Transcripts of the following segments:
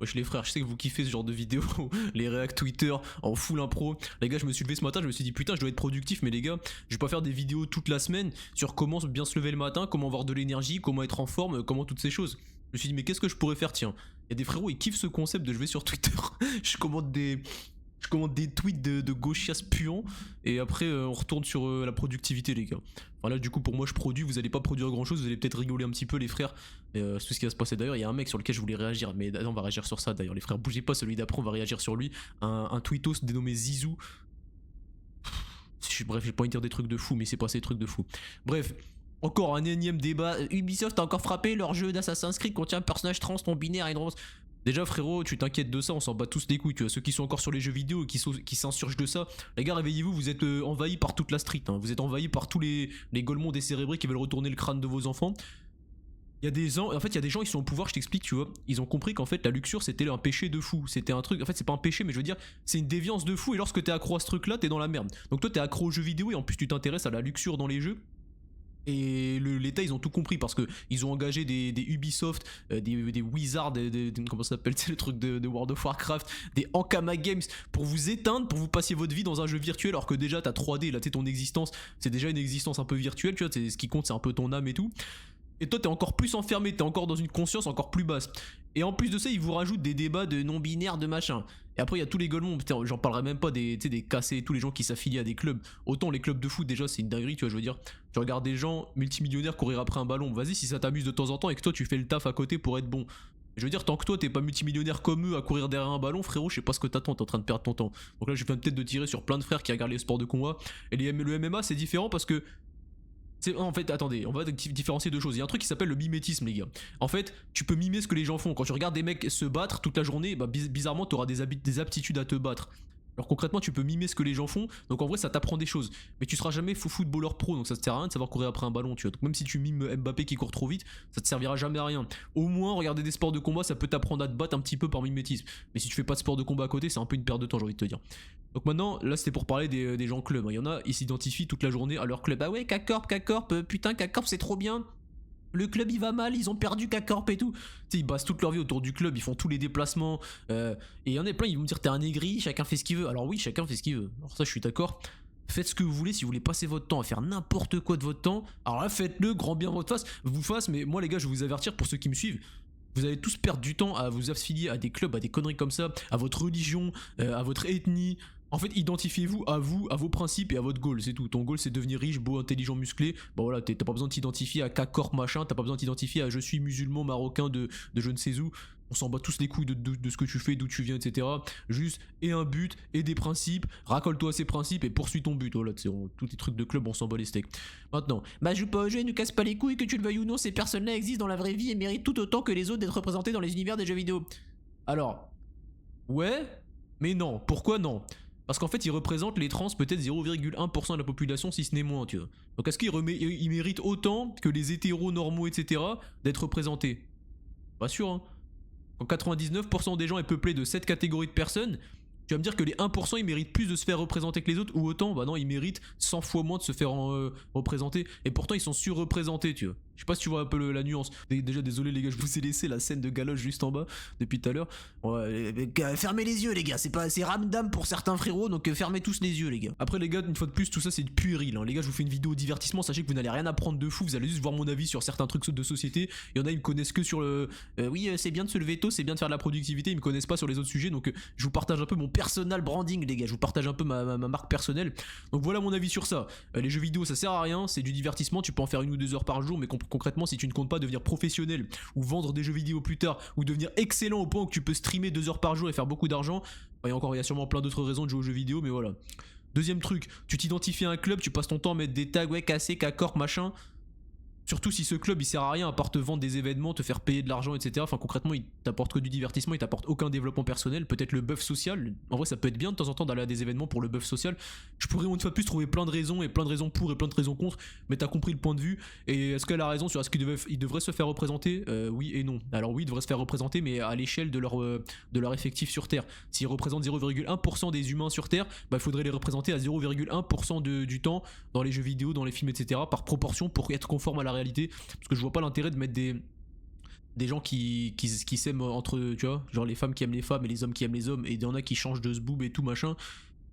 Wesh les frères, je sais que vous kiffez ce genre de vidéos, les réacts Twitter en full impro. Les gars, je me suis levé ce matin, je me suis dit putain, je dois être productif, mais les gars, je vais pas faire des vidéos toute la semaine sur comment bien se lever le matin, comment avoir de l'énergie, comment être en forme, comment toutes ces choses. Je me suis dit mais qu'est-ce que je pourrais faire, tiens. Il y a des frérots, ils kiffent ce concept de je vais sur Twitter, je commande des je commande des tweets de gauchias puants et après on retourne sur la productivité les gars. Enfin là du coup pour moi je produis, vous allez pas produire grand chose, vous allez peut-être rigoler un petit peu les frères. C'est tout ce qui va se passer d'ailleurs, il y a un mec sur lequel je voulais réagir, mais on va réagir sur ça d'ailleurs les frères, bougez pas, celui d'après on va réagir sur lui. Un tweetos dénommé Zizou. Bref, j'ai pas envie de dire des trucs de fou, mais c'est passé des trucs de fou. Bref, encore un énième débat. Ubisoft a encore frappé, leur jeu d'Assassin's Creed contient un personnage trans non binaire et une rose. Déjà frérot, tu t'inquiètes de ça, on s'en bat tous les couilles, tu vois, ceux qui sont encore sur les jeux vidéo et qui s'insurgent de ça, les gars réveillez-vous, vous êtes envahis par toute la street, hein. Vous êtes envahis par tous les golemons décérébrés qui veulent retourner le crâne de vos enfants. Il y a des gens, en fait il y a des gens qui sont au pouvoir, je t'explique, tu vois, ils ont compris qu'en fait la luxure c'était un péché de fou, c'était un truc, en fait c'est pas un péché mais je veux dire, c'est une déviance de fou et lorsque t'es accro à ce truc là, t'es dans la merde. Donc toi t'es accro aux jeux vidéo et en plus tu t'intéresses à la luxure dans les jeux. Et l'État ils ont tout compris parce que ils ont engagé des Ubisoft, des Wizards, comment ça s'appelle, c'est le truc de World of Warcraft, des Ankama Games pour vous éteindre, pour vous passiez votre vie dans un jeu virtuel alors que déjà t'as 3D, là tu sais ton existence, c'est déjà une existence un peu virtuelle, tu vois, ce qui compte c'est un peu ton âme et tout. Et toi t'es encore plus enfermé, t'es encore dans une conscience encore plus basse. Et en plus de ça ils vous rajoutent des débats de non-binaires de machin. Et après il y a tous les golemons, putain j'en parlerai même pas des cassés, tous les gens qui s'affilient à des clubs. Autant les clubs de foot déjà c'est une dinguerie, tu vois, je veux dire. Tu regardes des gens multimillionnaires courir après un ballon, vas-y si ça t'amuse de temps en temps et que toi tu fais le taf à côté pour être bon. Je veux dire, tant que toi t'es pas multimillionnaire comme eux à courir derrière un ballon, frérot, je sais pas ce que t'attends, t'es en train de perdre ton temps. Donc là je viens peut-être de tirer sur plein de frères qui regardent les sports de combat. Et le MMA c'est différent parce que en fait, attendez, on va différencier deux choses. Il y a un truc qui s'appelle le mimétisme, les gars. En fait, tu peux mimer ce que les gens font. Quand tu regardes des mecs se battre toute la journée, bah, bizarrement, tu auras des aptitudes à te battre. Alors concrètement, tu peux mimer ce que les gens font, donc en vrai, ça t'apprend des choses. Mais tu seras jamais footballeur pro, donc ça te sert à rien de savoir courir après un ballon, tu vois. Donc même si tu mimes Mbappé qui court trop vite, ça te servira jamais à rien. Au moins, regarder des sports de combat, ça peut t'apprendre à te battre un petit peu par mimétisme. Mais si tu fais pas de sport de combat à côté, c'est un peu une perte de temps, j'ai envie de te dire. Donc maintenant, là c'était pour parler des gens club. Il y en a, ils s'identifient toute la journée à leur club. Ah ouais, K-Corp, putain, K-Corp c'est trop bien. Le club il va mal, ils ont perdu K-Corp et tout. Tu sais, ils basent toute leur vie autour du club, ils font tous les déplacements. Et il y en a plein, ils vont me dire t'es un aigri, chacun fait ce qu'il veut. Alors oui, chacun fait ce qu'il veut. Alors ça, je suis d'accord. Faites ce que vous voulez, si vous voulez passer votre temps à faire n'importe quoi de votre temps. Alors là, faites-le, grand bien votre face. Mais moi, les gars, je vais vous avertir pour ceux qui me suivent. Vous allez tous perdre du temps à vous affilier à des clubs, à des conneries comme ça, à votre religion, à votre ethnie. En fait, identifiez-vous, à vos principes et à votre goal, c'est tout. Ton goal, c'est devenir riche, beau, intelligent, musclé. Bon voilà, t'as pas besoin de t'identifier à K-Corp machin, t'as pas besoin de t'identifier à je suis musulman marocain de je ne sais où. On s'en bat tous les couilles de ce que tu fais, d'où tu viens, etc. Juste, et un but, et des principes, racole-toi ces principes et poursuis ton but. Voilà, tous les trucs de club, on s'en bat les steaks. Maintenant, bah joue pas au jeu et ne casse pas les couilles, que tu le veuilles ou non, ces personnes-là existent dans la vraie vie et méritent tout autant que les autres d'être représentées dans les univers des jeux vidéo. Alors, ouais, mais non. Pourquoi non? Parce qu'en fait, ils représentent les trans peut-être 0,1% de la population, si ce n'est moins, tu vois. Donc est-ce qu'ils méritent autant que les hétéros normaux, etc., d'être représentés? Pas sûr, hein. Quand 99% des gens est peuplé de cette catégorie de personnes, tu vas me dire que les 1% ils méritent plus de se faire représenter que les autres ou autant? Bah non, ils méritent 100 fois moins de se faire représenter et pourtant ils sont surreprésentés, tu vois. Je sais pas si tu vois un peu la nuance. Déjà désolé les gars, je vous ai laissé la scène de galoche juste en bas depuis tout à l'heure. Ouais, fermez les yeux les gars, c'est ramdam pour certains frérots donc fermez tous les yeux les gars. Après les gars, une fois de plus tout ça c'est du puéril, hein. Les gars, je vous fais une vidéo divertissement, sachez que vous n'allez rien apprendre de fou, vous allez juste voir mon avis sur certains trucs de société. Il y en a ils me connaissent que sur le oui, c'est bien de se lever tôt, c'est bien de faire de la productivité, ils me connaissent pas sur les autres sujets donc je vous partage un peu mon personal branding les gars, je vous partage un peu ma marque personnelle. Donc voilà mon avis sur ça. Les jeux vidéo ça sert à rien, c'est du divertissement, tu peux en faire 1 ou 2 heures par jour mais concrètement si tu ne comptes pas devenir professionnel ou vendre des jeux vidéo plus tard ou devenir excellent au point où tu peux streamer 2 heures par jour et faire beaucoup d'argent, bah, il y a sûrement plein d'autres raisons de jouer aux jeux vidéo mais voilà. Deuxième truc, tu t'identifies à un club, tu passes ton temps à mettre des tags ouais cassé, K-Corp machin. Surtout si ce club il sert à rien à part te vendre des événements, te faire payer de l'argent, etc. Enfin concrètement il t'apporte que du divertissement, il t'apporte aucun développement personnel. Peut-être le buff social, en vrai ça peut être bien de temps en temps d'aller à des événements pour le buff social. Je pourrais une fois de plus trouver plein de raisons et plein de raisons pour et plein de raisons contre, mais t'as compris le point de vue. Et est-ce qu'elle a raison sur est-ce qu'il devrait se faire représenter? Oui et non. Alors oui il devrait se faire représenter mais à l'échelle de leur effectif sur Terre. S'ils représentent 0,1% des humains sur Terre, bah il faudrait les représenter à 0,1% du temps dans les jeux vidéo, dans les films, etc. par proportion pour être conforme à la réalité, parce que je vois pas l'intérêt de mettre des gens qui s'aiment entre eux, tu vois, genre les femmes qui aiment les femmes et les hommes qui aiment les hommes, et il y en a qui changent de zboob et tout machin.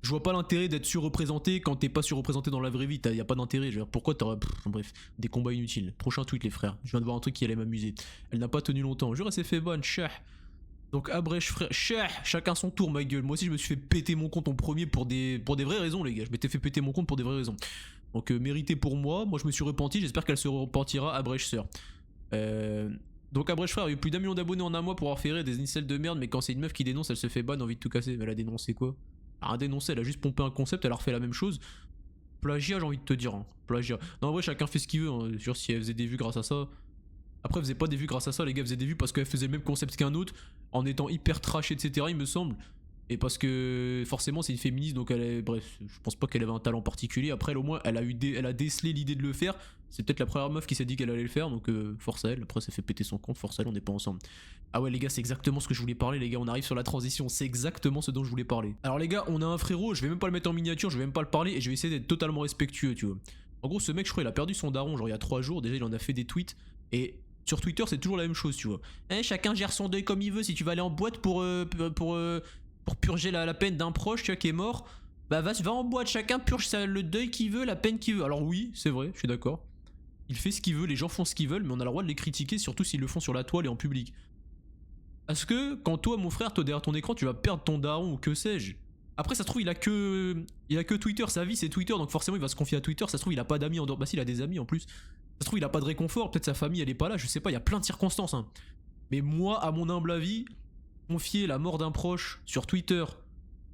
Je vois pas l'intérêt d'être surreprésenté quand t'es pas surreprésenté dans la vraie vie, y a pas d'intérêt, je veux dire, pourquoi t'aurais... Bref, des combats inutiles. Prochain tweet les frères, je viens de voir un truc qui allait m'amuser. Elle n'a pas tenu longtemps, jure elle s'est fait bonne, chah. Donc abrège frère, chah, chacun son tour ma gueule, moi aussi je me suis fait péter mon compte en premier pour des vraies raisons les gars, je m'étais fait péter mon compte pour des vraies raisons. Donc mérité pour moi je me suis repenti, j'espère qu'elle se repentira, abrège sœur. Donc Abrège frère, il y a eu plus d'un million d'abonnés en un mois pour avoir fait rire des incels de merde, mais quand c'est une meuf qui dénonce, elle se fait ban, envie de tout casser. Mais elle a dénoncé quoi? Elle a rien dénoncé, elle a juste pompé un concept, elle a refait la même chose. Plagiat, j'ai envie de te dire, hein. Plagiat. Non, en vrai, chacun fait ce qu'il veut, hein. Genre, si elle faisait des vues grâce à ça. Après, elle faisait pas des vues grâce à ça, les gars, elle faisait des vues parce qu'elle faisait le même concept qu'un autre, en étant hyper trash, etc., il me semble. Et parce que forcément c'est une féministe donc elle est, bref, je pense pas qu'elle avait un talent particulier. Après elle, au moins elle a décelé l'idée de le faire. C'est peut-être la première meuf qui s'est dit qu'elle allait le faire donc force à elle. Après ça fait péter son compte, force à elle, on n'est pas ensemble. Ah ouais les gars c'est exactement ce que je voulais parler les gars, on arrive sur la transition, c'est exactement ce dont je voulais parler. Alors les gars on a un frérot, je vais même pas le mettre en miniature, je vais même pas le parler et je vais essayer d'être totalement respectueux tu vois. En gros ce mec je crois il a perdu son daron genre il y a 3 jours, déjà il en a fait des tweets et... Sur Twitter, c'est toujours la même chose, tu vois. Chacun gère son deuil comme il veut. Si tu vas aller en boîte pour purger la peine d'un proche, tu vois, qui est mort, bah va en boîte. Chacun purge le deuil qu'il veut, la peine qu'il veut. Alors oui, c'est vrai, je suis d'accord. Il fait ce qu'il veut, les gens font ce qu'ils veulent, mais on a le droit de les critiquer, surtout s'ils le font sur la toile et en public. Est-ce que quand toi, mon frère, toi derrière ton écran, tu vas perdre ton daron ou que sais-je? Après, ça se trouve, il a que Twitter, sa vie c'est Twitter, donc forcément il va se confier à Twitter. Ça se trouve, il a pas d'amis en dehors. Bah si, il a des amis en plus. Ça se trouve, il a pas de réconfort, peut-être sa famille elle est pas là, je sais pas, il y a plein de circonstances. Hein. Mais moi, à mon humble avis, confier la mort d'un proche sur Twitter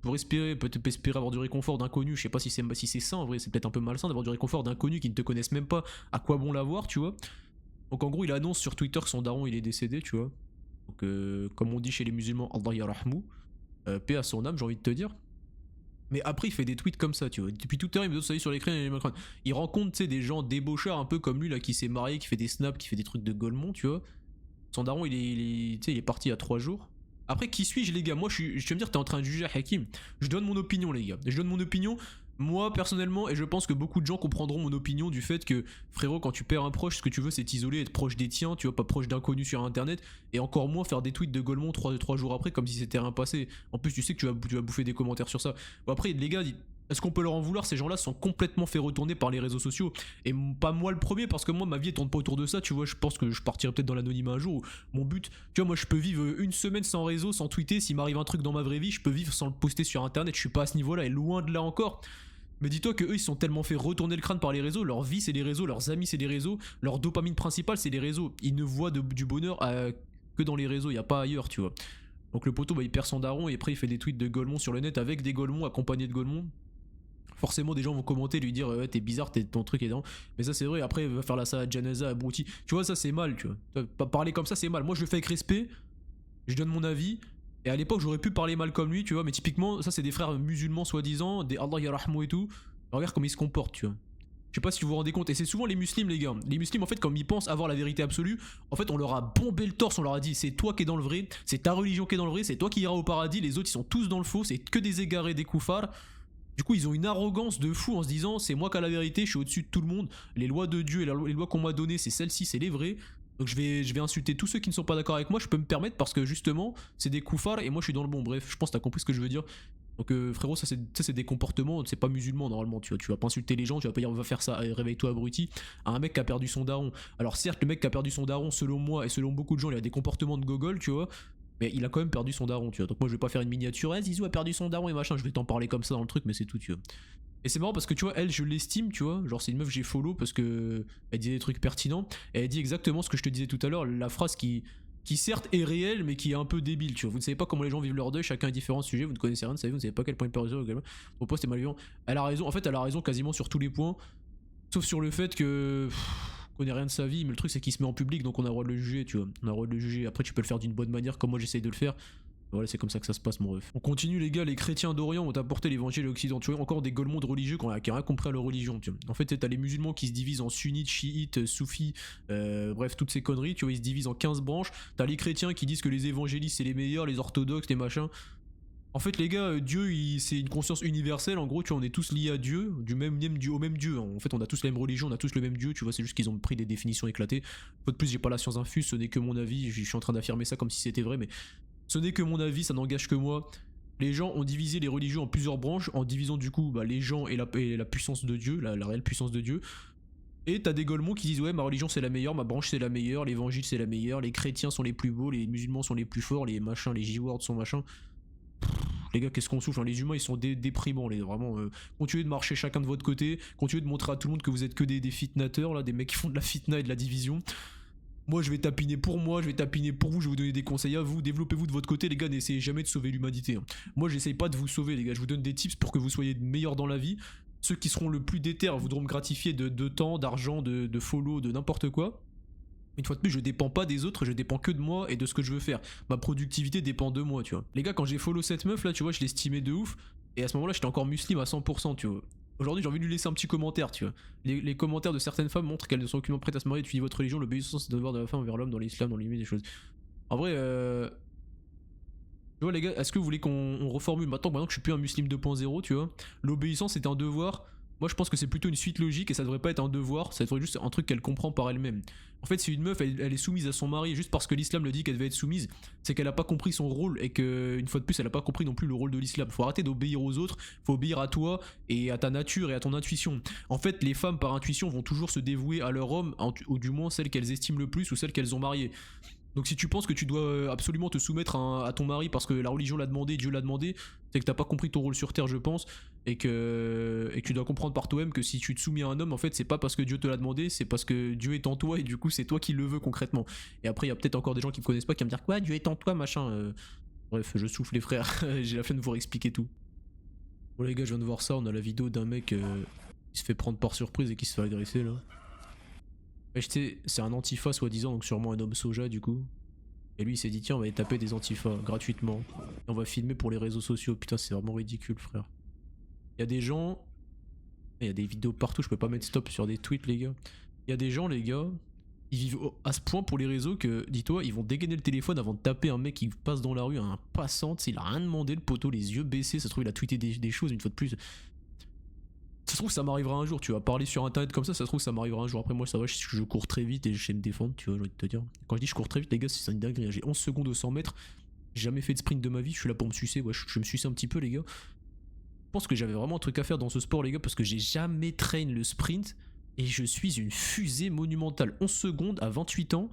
pour espérer, peut-être espérer avoir du réconfort d'inconnus, je sais pas si c'est sain en vrai, c'est peut-être un peu malsain d'avoir du réconfort d'inconnus qui ne te connaissent même pas, à quoi bon l'avoir, tu vois. Donc en gros, il annonce sur Twitter que son daron il est décédé, tu vois. Donc comme on dit chez les musulmans, Allah yarahmou, paix à son âme, j'ai envie de te dire. Mais après, il fait des tweets comme ça, tu vois. Depuis tout à l'heure, il me dit sur l'écran, il rencontre, tu sais, des gens débauchards un peu comme lui, là, qui s'est marié, qui fait des snaps, qui fait des trucs de Golemont, tu vois. Son daron, il est parti il y a 3 jours. Après, qui suis-je, les gars? Moi, je vais me dire, t'es en train de juger Hakim. Je donne mon opinion, les gars. Je donne mon opinion, moi, personnellement, et je pense que beaucoup de gens comprendront mon opinion du fait que, frérot, quand tu perds un proche, ce que tu veux, c'est t'isoler, être proche des tiens, tu vois, pas proche d'inconnus sur internet, et encore moins faire des tweets de Golemont 3 jours après, comme si c'était rien passé. En plus, tu sais que tu vas bouffer des commentaires sur ça. Bon, après, les gars, est-ce qu'on peut leur en vouloir? Ces gens-là sont complètement fait retourner par les réseaux sociaux. Et pas moi le premier, parce que moi, ma vie, elle tourne pas autour de ça. Tu vois, je pense que je partirai peut-être dans l'anonymat un jour. Où mon but, tu vois, moi, je peux vivre une semaine sans réseau, sans tweeter. S'il m'arrive un truc dans ma vraie vie, je peux vivre sans le poster sur internet. Je suis pas à ce niveau-là, et loin de là encore. Mais dis-toi que eux ils sont tellement fait retourner le crâne par les réseaux, leur vie c'est les réseaux, leurs amis c'est les réseaux, leur dopamine principale c'est les réseaux. Ils ne voient du bonheur que dans les réseaux, il y a pas ailleurs, tu vois. Donc le poteau bah, il perd son daron et après il fait des tweets de Golemont sur le net avec des Golemons accompagnés de Golemont. Forcément des gens vont commenter, lui dire ouais, t'es bizarre, ton truc est dans. Mais ça c'est vrai, après il va faire la salade Janaza à Brouti. Tu vois ça c'est mal, tu vois. Parler comme ça c'est mal. Moi je le fais avec respect, je donne mon avis. Et à l'époque, j'aurais pu parler mal comme lui, tu vois, mais typiquement, ça c'est des frères musulmans soi-disant, des Allah yarahmou et tout. Regarde comment ils se comportent, tu vois. Je sais pas si vous vous rendez compte, et c'est souvent les musulmans, les gars. Les musulmans, en fait, comme ils pensent avoir la vérité absolue, en fait, on leur a bombé le torse, on leur a dit c'est toi qui es dans le vrai, c'est ta religion qui est dans le vrai, c'est toi qui iras au paradis, les autres ils sont tous dans le faux, c'est que des égarés, des koufars. Du coup, ils ont une arrogance de fou en se disant c'est moi qui ai la vérité, je suis au-dessus de tout le monde, les lois de Dieu et les lois qu'on m'a données, c'est celles-ci, c'est les vraies. Donc je vais insulter tous ceux qui ne sont pas d'accord avec moi, je peux me permettre parce que justement, c'est des koufars et moi je suis dans le bon. Bref, je pense que t'as compris ce que je veux dire. Donc frérot, ça c'est des comportements, c'est pas musulman normalement, tu vois, tu vas pas insulter les gens, tu vas pas dire on va faire ça, réveille-toi abruti, à un mec qui a perdu son daron. Alors certes, le mec qui a perdu son daron, selon moi et selon beaucoup de gens, il a des comportements de gogol, tu vois, mais il a quand même perdu son daron, tu vois. Donc moi je vais pas faire une miniature, Zizou a perdu son daron et machin, je vais t'en parler comme ça dans le truc, mais c'est tout, tu vois. Et c'est marrant parce que tu vois, elle, je l'estime, tu vois. Genre, c'est une meuf que j'ai follow parce que elle disait des trucs pertinents. Et elle dit exactement ce que je te disais tout à l'heure, la phrase qui certes est réelle, mais qui est un peu débile, tu vois. Vous ne savez pas comment les gens vivent leur deuil, chacun a différents sujets, vous ne connaissez rien, vous ne savez pas quel point il peut réussir également. Ton poste est malveillant. Elle a raison, en fait, elle a raison quasiment sur tous les points, sauf sur le fait que. On connaît rien de sa vie, mais le truc c'est qu'il se met en public donc on a le droit de le juger, tu vois. On a le droit de le juger. Après, tu peux le faire d'une bonne manière, comme moi j'essaye de le faire. Voilà, c'est comme ça que ça se passe, mon ref. On continue, les gars. Les chrétiens d'Orient ont apporté l'évangile à l'Occident. Tu vois, encore des golemons de religieux qui ont rien compris à leur religion. Tu vois. En fait, t'as les musulmans qui se divisent en sunnites, chiites, soufis, bref, toutes ces conneries. Tu vois, ils se divisent en 15 branches. T'as les chrétiens qui disent que les évangélistes c'est les meilleurs, les orthodoxes, les machins. En fait, les gars, Dieu, c'est une conscience universelle. En gros, tu vois, on est tous liés à Dieu, au même Dieu. En fait, on a tous la même religion, on a tous le même Dieu. Tu vois, c'est juste qu'ils ont pris des définitions éclatées. Faut de plus, j'ai pas la science infuse, ce n'est que mon avis. Je suis en train d'affirmer ça comme si c'était vrai, mais ce n'est que mon avis, ça n'engage que moi. Les gens ont divisé les religions en plusieurs branches, en divisant du coup bah, les gens et la puissance de Dieu, la réelle puissance de Dieu. Et t'as des Golemons qui disent ouais ma religion c'est la meilleure, ma branche c'est la meilleure, l'évangile c'est la meilleure, les chrétiens sont les plus beaux, les musulmans sont les plus forts, les machins, les J-words sont machins. Les gars, qu'est-ce qu'on souffle hein. Les humains ils sont déprimants, vraiment. Continuez de marcher chacun de votre côté, continuez de montrer à tout le monde que vous êtes que des fitnateurs, là, des mecs qui font de la fitna et de la division. Moi je vais tapiner pour moi, je vais tapiner pour vous, je vais vous donner des conseils à vous, développez-vous de votre côté les gars, n'essayez jamais de sauver l'humanité. Hein. Moi j'essaye pas de vous sauver les gars, je vous donne des tips pour que vous soyez meilleurs dans la vie. Ceux qui seront le plus déter voudront me gratifier de temps, d'argent, de follow, de n'importe quoi. Une fois de plus, je dépends pas des autres, je dépends que de moi et de ce que je veux faire. Ma productivité dépend de moi, tu vois. Les gars, quand j'ai follow cette meuf là, tu vois, je l'estimais de ouf. Et à ce moment-là, j'étais encore musulman à 100%, tu vois. Aujourd'hui, j'ai envie de lui laisser un petit commentaire, tu vois. Les commentaires de certaines femmes montrent qu'elles ne sont aucunement prêtes à se marier. Tu dis votre religion, l'obéissance, c'est le devoir de la femme envers l'homme dans l'islam, dans les limites des choses. En vrai, tu vois, les gars, est-ce que vous voulez qu'on reformule maintenant que je suis plus un musulman 2.0, tu vois. L'obéissance, c'est un devoir. Moi, je pense que c'est plutôt une suite logique et ça devrait pas être un devoir, ça devrait juste un truc qu'elle comprend par elle-même. En fait, si une meuf, elle est soumise à son mari juste parce que l'islam le dit qu'elle devait être soumise, c'est qu'elle a pas compris son rôle et que, une fois de plus, elle a pas compris non plus le rôle de l'islam. Faut arrêter d'obéir aux autres, faut obéir à toi et à ta nature et à ton intuition. En fait, les femmes, par intuition, vont toujours se dévouer à leur homme, ou du moins celles qu'elles estiment le plus ou celles qu'elles ont mariées. Donc si tu penses que tu dois absolument te soumettre à ton mari parce que la religion l'a demandé, Dieu l'a demandé, c'est que t'as pas compris ton rôle sur terre je pense, et que tu dois comprendre par toi-même que si tu te soumets à un homme en fait c'est pas parce que Dieu te l'a demandé, c'est parce que Dieu est en toi et du coup c'est toi qui le veux concrètement. Et après il y a peut-être encore des gens qui me connaissent pas qui vont me dire quoi Dieu est en toi machin. Bref je souffle les frères, j'ai la flemme de vous expliquer tout. Bon les gars je viens de voir ça, on a la vidéo d'un mec qui se fait prendre par surprise et qui se fait agresser là. Mais je sais, c'est un antifa soi-disant, donc sûrement un homme soja du coup. Et lui il s'est dit tiens on va aller taper des antifas gratuitement. Et on va filmer pour les réseaux sociaux, putain c'est vraiment ridicule frère. Il y a des gens... Il y a des vidéos partout, je peux pas mettre stop sur des tweets les gars. Il y a des gens les gars, ils vivent à ce point pour les réseaux que, dis-toi, ils vont dégainer le téléphone avant de taper un mec qui passe dans la rue, un passant, il a rien demandé le poteau, les yeux baissés, ça se trouve il a tweeté des choses une fois de plus. Ça se trouve ça m'arrivera un jour, tu vas parler sur internet comme ça se trouve ça m'arrivera un jour. Après moi ça va, je cours très vite et je sais me défendre, tu vois, j'ai envie de te dire. Quand je dis je cours très vite les gars c'est une dinguerie, j'ai 11 secondes au 100 mètres, j'ai jamais fait de sprint de ma vie, je suis là pour me sucer, ouais, je me suce un petit peu les gars. Je pense que j'avais vraiment un truc à faire dans ce sport les gars parce que j'ai jamais train le sprint et je suis une fusée monumentale. 11 secondes à 28 ans,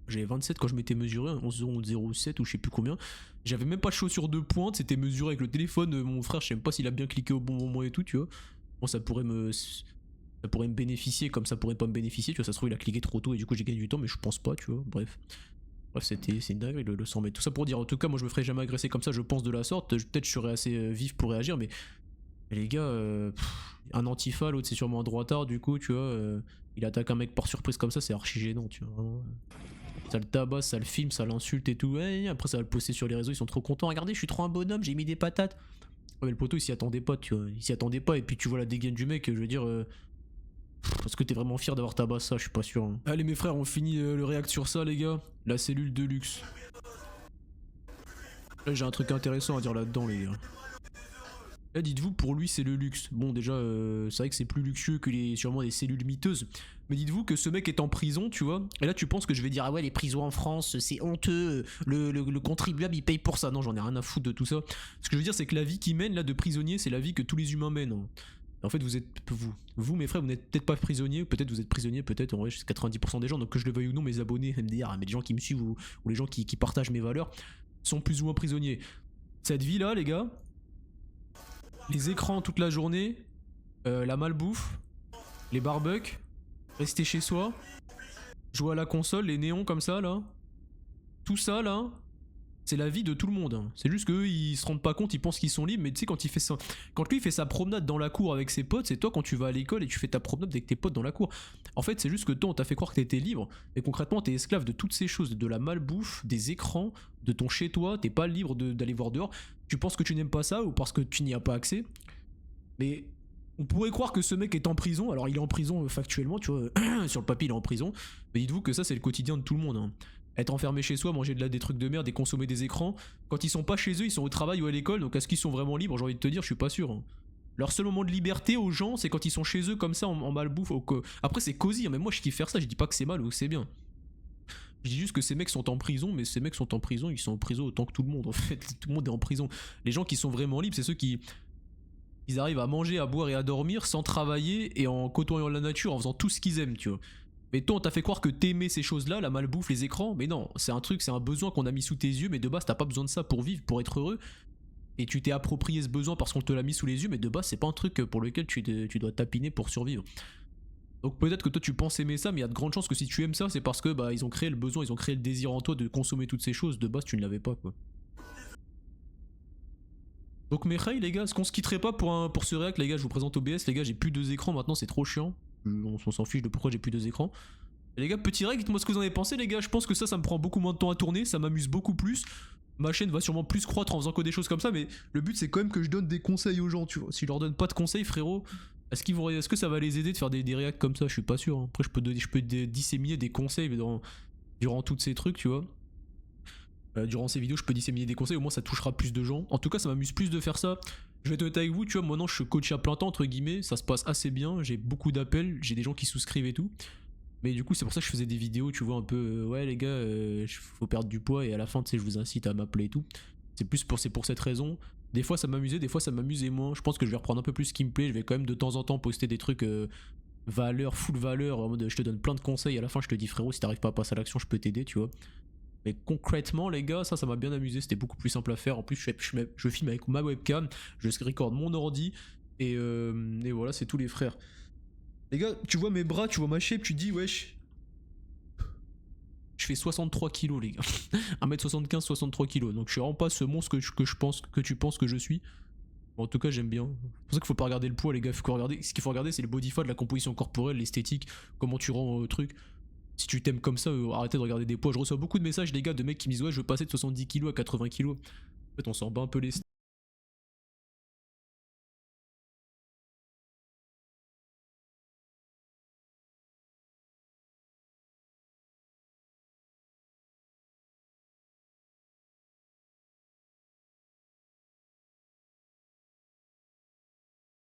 j'avais 27 quand je m'étais mesuré, 11 secondes 07 ou je sais plus combien. J'avais même pas de chaussures de pointe, c'était mesuré avec le téléphone, mon frère je sais même pas s'il a bien cliqué au bon moment et tout tu vois. Bon ça pourrait me bénéficier comme ça pourrait pas me bénéficier, tu vois, ça se trouve il a cliqué trop tôt et du coup j'ai gagné du temps mais je pense pas tu vois, bref. Bref, c'est une dinguerie le 100 mètres. Tout ça pour dire, en tout cas, moi je me ferai jamais agresser comme ça, je pense de la sorte. Peut-être je serai assez vif pour réagir, mais les gars, un antifa, l'autre c'est sûrement un droitard, du coup, tu vois, il attaque un mec par surprise comme ça, c'est archi gênant, tu vois, vraiment. Ça le tabasse, ça le filme, ça l'insulte et tout. Et après, ça va le poster sur les réseaux, ils sont trop contents. Regardez, je suis trop un bonhomme, j'ai mis des patates. Ouais, mais le poteau il s'y attendait pas, tu vois, il s'y attendait pas, et puis tu vois la dégaine du mec, je veux dire. Est-ce que t'es vraiment fier d'avoir tabassé ça? Je suis pas sûr. Hein. Allez mes frères, on finit le react sur ça les gars. La cellule de luxe. Là j'ai un truc intéressant à dire là-dedans les gars. Là dites-vous pour lui c'est le luxe. Bon déjà c'est vrai que c'est plus luxueux que sûrement les cellules miteuses. Mais dites-vous que ce mec est en prison tu vois. Et là tu penses que je vais dire ah ouais les prisons en France c'est honteux. Le contribuable il paye pour ça. Non j'en ai rien à foutre de tout ça. Ce que je veux dire c'est que la vie qu'il mène là de prisonnier c'est la vie que tous les humains mènent. Hein. En fait, vous mes frères, vous n'êtes peut-être pas prisonniers, peut-être vous êtes prisonniers, peut-être en vrai, c'est 90% des gens, donc que je le veuille ou non, mes abonnés, MDR, mais les gens qui me suivent ou les gens qui partagent mes valeurs sont plus ou moins prisonniers. Cette vie-là, les gars, les écrans toute la journée, la malbouffe, les barbecues, rester chez soi, jouer à la console, les néons comme ça, là, tout ça, là, c'est la vie de tout le monde. Hein. C'est juste qu'eux ils se rendent pas compte, ils pensent qu'ils sont libres, mais tu sais quand il fait ça, quand lui il fait sa promenade dans la cour avec ses potes, c'est toi quand tu vas à l'école et tu fais ta promenade avec tes potes dans la cour. En fait c'est juste que toi on t'a fait croire que t'étais libre, mais concrètement t'es esclave de toutes ces choses, de la malbouffe, des écrans, de ton chez toi, t'es pas libre d'aller voir dehors. Tu penses que tu n'aimes pas ça ou parce que tu n'y as pas accès. Mais on pourrait croire que ce mec est en prison, alors il est en prison factuellement, tu vois, sur le papier il est en prison, mais dites-vous que ça c'est le quotidien de tout le monde. Hein. être enfermé chez soi, manger des trucs de merde et consommer des écrans. Quand ils sont pas chez eux, ils sont au travail ou à l'école, donc est-ce qu'ils sont vraiment libres? J'ai envie de te dire, je suis pas sûr. Hein. Leur seul moment de liberté aux gens, c'est quand ils sont chez eux comme ça en malbouffe. Après, c'est cosy, hein, mais moi je kiffe faire ça, je dis pas que c'est mal ou que c'est bien. Je dis juste que ces mecs sont en prison, mais ces mecs sont en prison, ils sont en prison autant que tout le monde en fait. Tout le monde est en prison. Les gens qui sont vraiment libres, c'est ceux qui ils arrivent à manger, à boire et à dormir sans travailler et en côtoyant la nature, en faisant tout ce qu'ils aiment, tu vois. Mais toi, on t'a fait croire que t'aimais ces choses-là, la malbouffe, les écrans, mais non, c'est un truc, c'est un besoin qu'on a mis sous tes yeux, mais de base, t'as pas besoin de ça pour vivre, pour être heureux. Et tu t'es approprié ce besoin parce qu'on te l'a mis sous les yeux, mais de base, c'est pas un truc pour lequel tu dois tapiner pour survivre. Donc peut-être que toi tu penses aimer ça, mais il y a de grandes chances que si tu aimes ça, c'est parce que bah ils ont créé le besoin, ils ont créé le désir en toi de consommer toutes ces choses. De base, tu ne l'avais pas quoi. Donc mes hey les gars, est-ce qu'on se quitterait pas pour ce réact les gars? Je vous présente OBS les gars, j'ai plus 2 écrans maintenant, c'est trop chiant. On s'en fiche de pourquoi j'ai plus 2 écrans. Et les gars, petit réact, dites-moi ce que vous en avez pensé les gars. Je pense que ça me prend beaucoup moins de temps à tourner, ça m'amuse beaucoup plus. Ma chaîne va sûrement plus croître en faisant que des choses comme ça, mais le but c'est quand même que je donne des conseils aux gens, tu vois. Si je leur donne pas de conseils, frérot, est-ce que ça va les aider de faire des réacts comme ça? Je suis pas sûr. Hein. Après, je peux disséminer des conseils durant tous ces trucs, tu vois. Durant ces vidéos, je peux disséminer des conseils, au moins ça touchera plus de gens. En tout cas, ça m'amuse plus de faire ça. Je vais être honnête avec vous, tu vois, maintenant je suis coach à plein temps, entre guillemets, ça se passe assez bien, j'ai beaucoup d'appels, j'ai des gens qui souscrivent et tout. Mais du coup, c'est pour ça que je faisais des vidéos, tu vois, un peu, ouais les gars, faut perdre du poids et à la fin, tu sais, je vous incite à m'appeler et tout. C'est pour cette raison. Des fois ça m'amusait, des fois ça m'amusait moins. Je pense que je vais reprendre un peu plus ce qui me plaît, je vais quand même de temps en temps poster des trucs full valeur, en mode je te donne plein de conseils, à la fin je te dis frérot, si t'arrives pas à passer à l'action, je peux t'aider, tu vois. Mais concrètement, les gars, ça m'a bien amusé. C'était beaucoup plus simple à faire. En plus, je filme avec ma webcam, je record mon ordi, et voilà, c'est tous les frères. Les gars, tu vois mes bras, tu vois ma shape, tu dis, wesh. Je fais 63 kilos, les gars. 1m75, 63 kilos. Donc, je suis vraiment pas ce monstre que tu penses que je suis. Bon, en tout cas, j'aime bien. C'est pour ça qu'il faut pas regarder le poids, les gars. Ce qu'il faut regarder, c'est le body fat, la composition corporelle, l'esthétique, comment tu rends au truc. Si tu t'aimes comme ça, arrêtez de regarder des poids. Je reçois beaucoup de messages, les gars, de mecs qui me disent ouais, je veux passer de 70 kilos à 80 kilos. En fait, on s'en bat un peu les